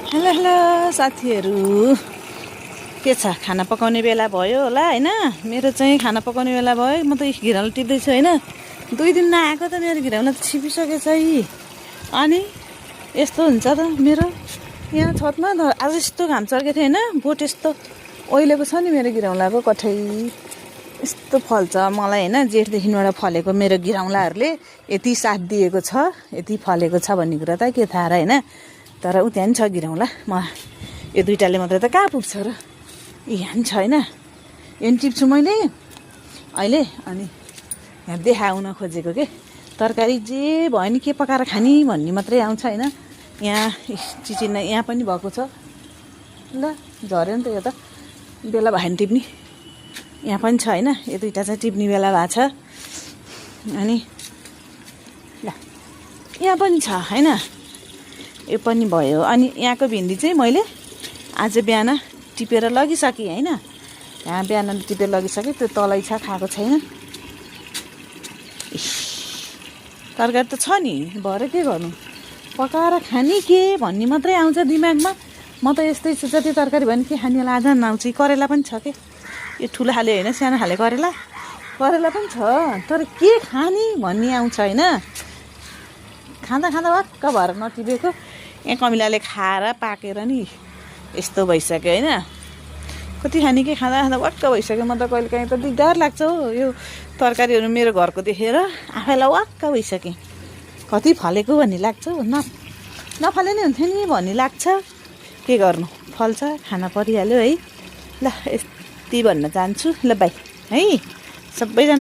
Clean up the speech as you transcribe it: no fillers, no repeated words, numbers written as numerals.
Hello hello साथीहरू, के छ? खाना पकाउने बेला भयो होला हैन? मेरो चाहिँ खाना पकाउने बेला भयो। म त घिरौँला टिप्दैछु हैन। 2 दिन नआएको त मेरो घिरौँला त छिपिसकेछ है। अनि यस्तो हुन्छ त मेरो यहाँ छतमा त आज यस्तो घाम चर्केको थियो हैन। बोट यस्तो ओइलेको छ नि मेरो घिरौँलाको कठै यस्तो फल्छ मलाई हैन। जेठदेखिबाट फलेको मेरो घिरौँलाहरूले यति साथ दिएको छ, यति फलेको छ भन्ने कुरा त के थाहा र हैन। तर उ त्यहाँ नि छ घिरौँला। म यो दुईटाले मात्रै त कहाँ पुग्छ र? यहाँ नि छ हैन। यो नि टिप्छु मैले अहिले। अनि यहाँ देखाउन खोजेको के तरकारी जे भयो नि के पकाएर खाने भन्ने मात्रै आउँछ हैन। यहाँ चिचिन यहाँ पनि भएको छ। ल झऱ्यो नि त यो त बेला भयो नि टिप्ने। यहाँ पनि छ हैन। यो दुईटा चाहिँ टिप्ने बेला भएको छ। अनि ल यहाँ पनि छ हैन। यो पनि भयो। अनि यहाँको भिन्डी चाहिँ मैले आज बिहान टिपेर लगिसकेँ हैन। यहाँ बिहान टिपेर लगिसकेँ। त्यो तलै छ, खाएको छैन। तरकारी त छ नि, भएर के गर्नु? पकाएर खाने के भन्ने मात्रै आउँछ दिमागमा। म त यस्तै छु, जति तरकारी भयो नि के खाने होला आज नआउँछ। करेला पनि छ के, यो ठुलो खाले होइन सानो खाले करेला पनि छ। तर के खाने भन्ने आउँछ हैन। खाँदा खाँदा वाक्क भएर नटिपेको। यहाँ कमिलाले खाएर पाकेर नि यस्तो भइसक्यो हैन। कति खाने के खाँदा खाँदा वाक्क भइसक्यो। म त कहिले काहीँ त दिगदार लाग्छ हो यो तरकारीहरू मेरो घरको देखेर आफैलाई वाक्क भइसकेँ। कति फलेको भन्ने लाग्छ, नफले नै हुन्थ्यो नि भन्ने लाग्छ। के गर्नु, फल्छ, खाना परिहाल्यो है। ल यति भन्न चाहन्छु। ल बाई है सबैजना।